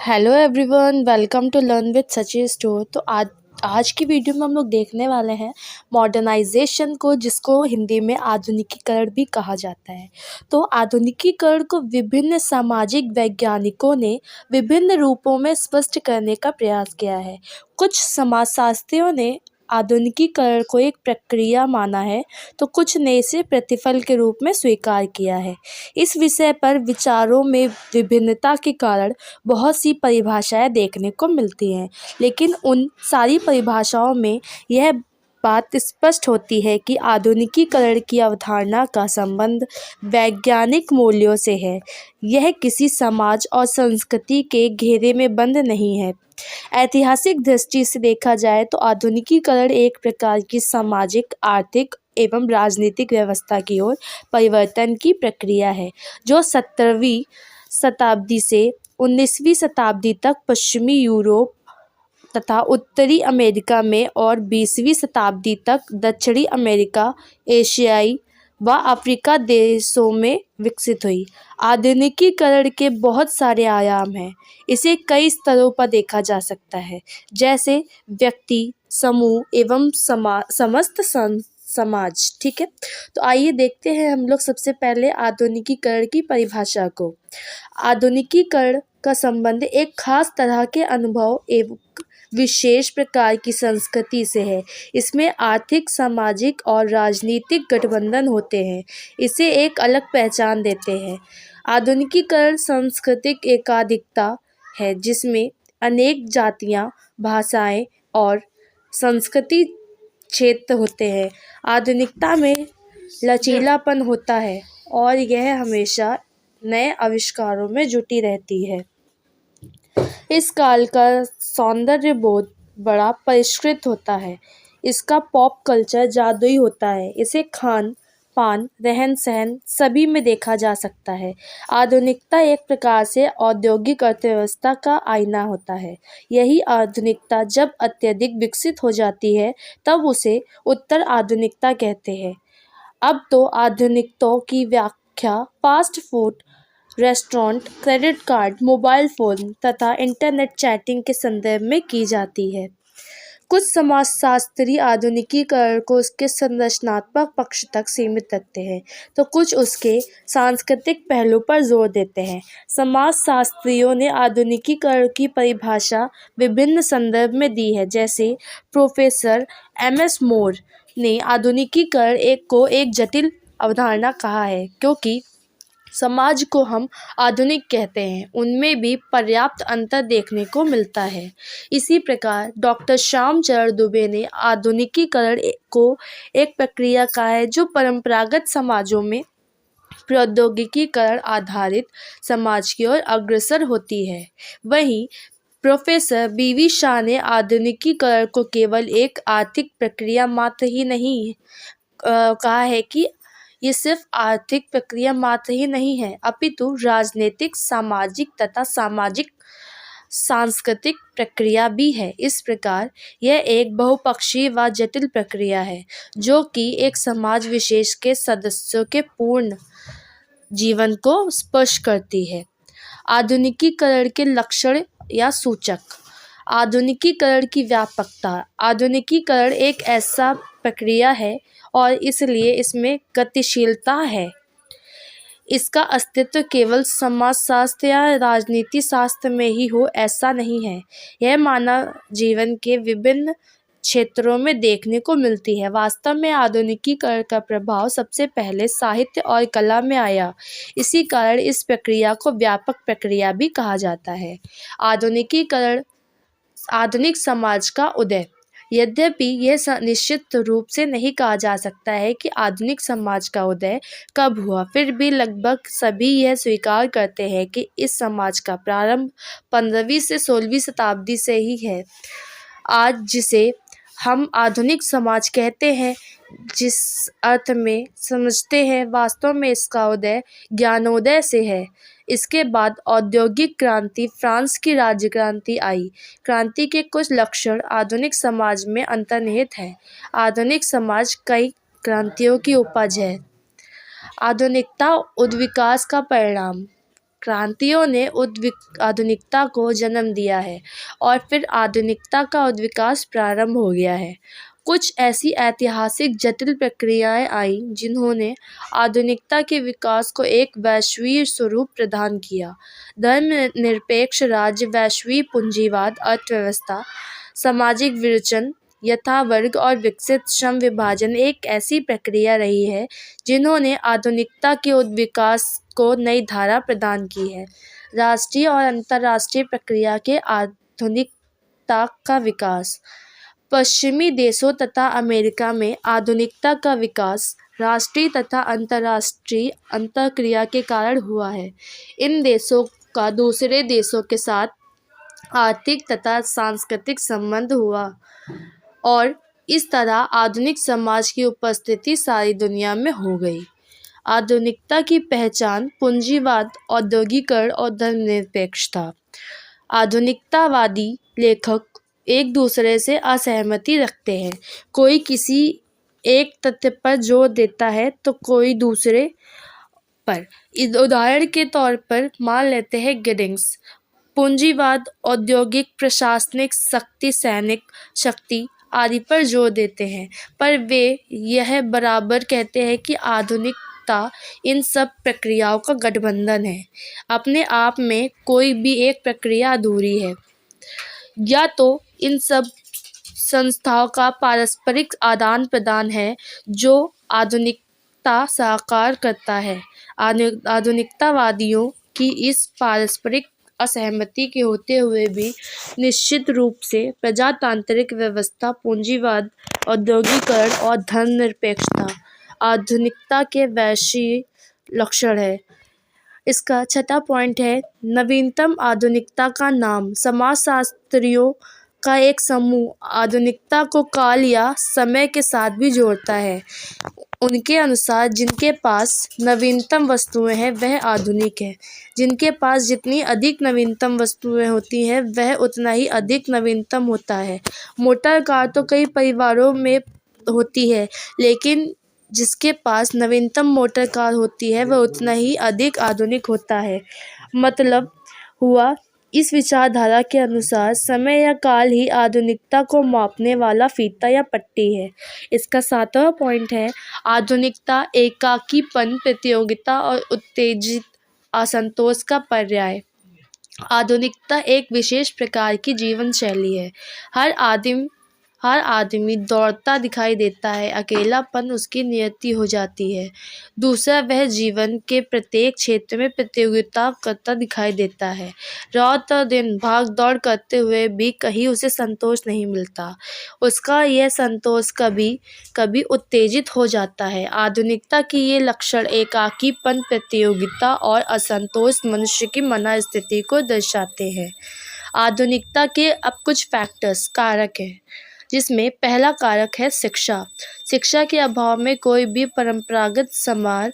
Hello everyone, welcome to learn with Sachi store. तो आज की वीडियो में हम लोग देखने वाले हैं मॉडर्नाइजेशन को, जिसको हिंदी में आधुनिकीकरण भी कहा जाता है। तो आधुनिकीकरण को विभिन्न सामाजिक वैज्ञानिकों ने विभिन्न रूपों में स्पष्ट करने का प्रयास किया है। कुछ समाजशास्त्रियों ने आधुनिकीकरण को एक प्रक्रिया माना है, तो कुछ ने इसे प्रतिफल के रूप में स्वीकार किया है। इस विषय पर विचारों में विभिन्नता के कारण बहुत सी परिभाषाएं देखने को मिलती हैं, लेकिन उन सारी परिभाषाओं में यह बात स्पष्ट होती है कि आधुनिकीकरण की अवधारणा का संबंध वैज्ञानिक मूल्यों से है। यह किसी समाज और संस्कृति के घेरे में बंद नहीं है। ऐतिहासिक दृष्टि से देखा जाए तो आधुनिकीकरण एक प्रकार की सामाजिक, आर्थिक एवं राजनीतिक व्यवस्था की ओर परिवर्तन की प्रक्रिया है, जो 17वीं शताब्दी से 19वीं शताब्दी तक पश्चिमी यूरोप तथा उत्तरी अमेरिका में और 20वीं शताब्दी तक दक्षिणी अमेरिका, एशियाई व अफ्रीका देशों में विकसित हुई। आधुनिकीकरण के बहुत सारे आयाम हैं। इसे कई स्तरों पर देखा जा सकता है, जैसे व्यक्ति, समूह एवं समस्त समाज। ठीक है, तो आइए देखते हैं हम लोग सबसे पहले आधुनिकीकरण की परिभाषा को। आधुनिकीकरण का संबंध एक खास तरह के अनुभव एवं विशेष प्रकार की संस्कृति से है। इसमें आर्थिक, सामाजिक और राजनीतिक गठबंधन होते हैं, इसे एक अलग पहचान देते हैं। आधुनिकीकरण सांस्कृतिक एकाधिकता है, जिसमें अनेक जातियां, भाषाएं और संस्कृति क्षेत्र होते हैं। आधुनिकता में लचीलापन होता है और यह हमेशा नए आविष्कारों में जुटी रहती है। इस काल का सौंदर्य बोध बड़ा परिष्कृत होता है। इसका पॉप कल्चर जादुई होता है। इसे खान पान, रहन सहन सभी में देखा जा सकता है। आधुनिकता एक प्रकार से औद्योगिक अर्थव्यवस्था का आईना होता है। यही आधुनिकता जब अत्यधिक विकसित हो जाती है, तब उसे उत्तर आधुनिकता कहते हैं। अब तो आधुनिकता की व्याख्या fast food, restaurant, credit card, mobile phone तथा इंटरनेट चैटिंग के संदर्भ में की जाती है। कुछ समाजशास्त्री आधुनिकीकरण को उसके संरचनात्मक पक्ष तक सीमित रखते हैं, तो कुछ उसके सांस्कृतिक पहलू पर जोर देते हैं। समाजशास्त्रियों ने आधुनिकीकरण की परिभाषा विभिन्न संदर्भ में दी है, जैसे प्रोफेसर MS मोर ने आधुनिकीकरण को एक जटिल अवधारणा कहा है, क्योंकि समाज को हम आधुनिक कहते हैं, उनमें भी पर्याप्त अंतर देखने को मिलता है। इसी प्रकार डॉक्टर श्यामचरण दुबे ने आधुनिकीकरण को एक प्रक्रिया कहा है, जो परंपरागत समाजों में प्रौद्योगिकीकरण आधारित समाज की ओर अग्रसर होती है। वहीं प्रोफेसर BV शाह ने आधुनिकीकरण को केवल एक आर्थिक प्रक्रिया मात्र ही नहीं कहा है कि ये सिर्फ आर्थिक प्रक्रिया मात्र ही नहीं है, अपितु राजनीतिक, सामाजिक तथा सांस्कृतिक प्रक्रिया भी है। इस प्रकार यह एक बहुपक्षीय व जटिल प्रक्रिया है, जो कि एक समाज विशेष के सदस्यों के पूर्ण जीवन को स्पर्श करती है। आधुनिकीकरण के लक्षण या सूचक। आधुनिकीकरण की व्यापकता। आधुनिकीकरण एक ऐसा प्रक्रिया है और इसलिए इसमें गतिशीलता है। इसका अस्तित्व केवल समाजशास्त्र या राजनीति शास्त्र में ही हो, ऐसा नहीं है। यह मानव जीवन के विभिन्न क्षेत्रों में देखने को मिलती है। वास्तव में आधुनिकीकरण का प्रभाव सबसे पहले साहित्य और कला में आया। इसी कारण इस प्रक्रिया को व्यापक प्रक्रिया भी कहा जाता है। आधुनिकीकरण, आधुनिक समाज का उदय। यद्यपि यह निश्चित रूप से नहीं कहा जा सकता है कि आधुनिक समाज का उदय कब हुआ, फिर भी लगभग सभी यह स्वीकार करते हैं कि इस समाज का प्रारंभ 15वीं से 16वीं शताब्दी से ही है। आज जिसे हम आधुनिक समाज कहते हैं, जिस अर्थ में समझते हैं, वास्तव में इसका उदय ज्ञानोदय से है। इसके बाद औद्योगिक क्रांति, फ्रांस की राज्य क्रांति आई। क्रांति के कुछ लक्षण आधुनिक समाज में अंतर्निहित हैं। आधुनिक समाज कई क्रांतियों की उपज है। आधुनिकता उद्विकास का परिणाम। क्रांतियों ने आधुनिकता को जन्म दिया है और फिर आधुनिकता का उद्विकास प्रारंभ हो गया है। कुछ ऐसी ऐतिहासिक जटिल प्रक्रियाएं आईं जिन्होंने आधुनिकता के विकास को एक वैश्विक स्वरूप प्रदान किया। धर्मनिरपेक्ष राज्य, वैश्विक पूंजीवाद, अर्थव्यवस्था, सामाजिक विचलन, यथावर्ग और विकसित श्रम विभाजन एक ऐसी प्रक्रिया रही है जिन्होंने आधुनिकता के उद्विकास को नई धारा प्रदान की है। राष्ट्रीय और अंतर्राष्ट्रीय प्रक्रिया के आधुनिकता का विकास। पश्चिमी देशों तथा अमेरिका में आधुनिकता का विकास राष्ट्रीय तथा अंतर्राष्ट्रीय अंतःक्रिया के कारण हुआ है। इन देशों का दूसरे देशों के साथ आर्थिक तथा सांस्कृतिक संबंध हुआ और इस तरह आधुनिक समाज की उपस्थिति सारी दुनिया में हो गई। आधुनिकता की पहचान पूंजीवाद, औद्योगिकरण और धर्मनिरपेक्षता। आधुनिकतावादी लेखक एक दूसरे से असहमति रखते हैं। कोई किसी एक तथ्य पर जोर देता है तो कोई दूसरे पर। उदाहरण के तौर पर मान लेते हैं गिडिंग्स पूंजीवाद, औद्योगिक, प्रशासनिक शक्ति, सैनिक शक्ति आदि पर जोर देते हैं, पर वे यह बराबर कहते हैं कि आधुनिकता इन सब प्रक्रियाओं का गठबंधन है। अपने आप में कोई भी एक प्रक्रिया अधूरी है। या तो इन सब संस्थाओं का पारस्परिक आदान प्रदान है जो आधुनिकता साकार करता है। आधुनिकतावादियों की इस पारस्परिक असहमति के होते हुए भी निश्चित रूप से प्रजातांत्रिक व्यवस्था, पूंजीवाद, औद्योगिकरण और धर्मनिरपेक्षता आधुनिकता के वैश्विक लक्षण है। इसका छठा पॉइंट है नवीनतम आधुनिकता का नाम। समाजशास्त्रियों का एक समूह आधुनिकता को काल या समय के साथ भी जोड़ता है। उनके अनुसार जिनके पास नवीनतम वस्तुएं हैं वह आधुनिक है। जिनके पास जितनी अधिक नवीनतम वस्तुएं होती हैं वह उतना ही अधिक नवीनतम होता है। मोटर कार तो कई परिवारों में होती है, लेकिन जिसके पास नवीनतम मोटर कार होती है वह उतना ही अधिक आधुनिक होता है। मतलब हुआ इस विचारधारा के अनुसार समय या काल ही आधुनिकता को मापने वाला फीता या पट्टी है। इसका सातवां पॉइंट है आधुनिकता एकाकीपन, प्रतियोगिता और उत्तेजित असंतोष का पर्याय। आधुनिकता एक विशेष प्रकार की जीवन शैली है। हर आदमी दौड़ता दिखाई देता है, अकेलापन उसकी नियति हो जाती है। दूसरा, वह जीवन के प्रत्येक क्षेत्र में प्रतियोगिता करता दिखाई देता है। रात और दिन भाग दौड़ करते हुए भी कहीं उसे संतोष नहीं मिलता। उसका यह संतोष कभी कभी उत्तेजित हो जाता है। आधुनिकता की ये लक्षण एकाकीपन, प्रतियोगिता और असंतोष मनुष्य की मनःस्थिति को दर्शाते हैं। आधुनिकता के अब कुछ फैक्टर्स, कारक हैं, जिसमें पहला कारक है शिक्षा। शिक्षा के अभाव में कोई भी परंपरागत समाज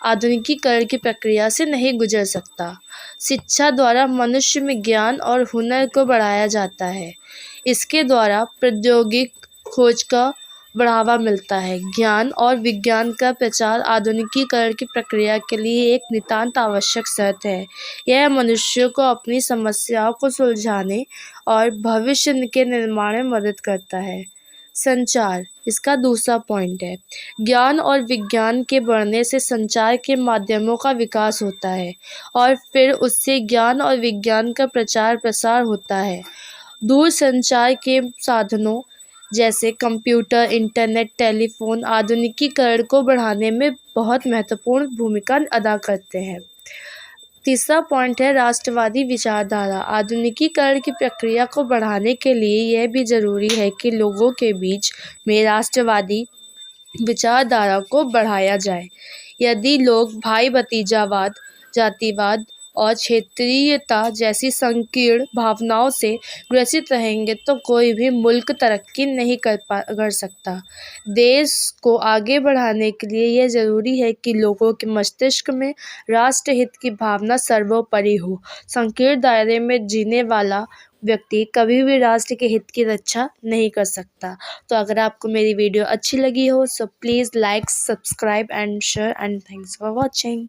आधुनिकीकरण की प्रक्रिया से नहीं गुजर सकता। शिक्षा द्वारा मनुष्य में ज्ञान और हुनर को बढ़ाया जाता है। इसके द्वारा प्रौद्योगिक खोज का बढ़ावा मिलता है। ज्ञान और विज्ञान का प्रचार आधुनिकीकरण की प्रक्रिया के लिए एक नितांत आवश्यक शर्त है। यह मनुष्य को अपनी समस्याओं को सुलझाने और भविष्य के निर्माण में मदद करता है। संचार इसका दूसरा पॉइंट है। ज्ञान और विज्ञान के बढ़ने से संचार के माध्यमों का विकास होता है और फिर उससे ज्ञान और विज्ञान का प्रचार प्रसार होता है। दूरसंचार के साधनों जैसे कंप्यूटर, इंटरनेट, टेलीफोन आधुनिकीकरण को बढ़ाने में बहुत महत्वपूर्ण भूमिका अदा करते हैं। तीसरा पॉइंट है राष्ट्रवादी विचारधारा। आधुनिकीकरण की प्रक्रिया को बढ़ाने के लिए यह भी ज़रूरी है कि लोगों के बीच में राष्ट्रवादी विचारधारा को बढ़ाया जाए। यदि लोग भाई भतीजावाद, जातिवाद और क्षेत्रीयता जैसी संकीर्ण भावनाओं से ग्रसित रहेंगे तो कोई भी मुल्क तरक्की नहीं कर सकता। देश को आगे बढ़ाने के लिए यह ज़रूरी है कि लोगों के मस्तिष्क में राष्ट्रहित की भावना सर्वोपरि हो। संकीर्ण दायरे में जीने वाला व्यक्ति कभी भी राष्ट्र के हित की रक्षा नहीं कर सकता। तो अगर आपको मेरी वीडियो अच्छी लगी हो so please like, subscribe and share and thanks for watching.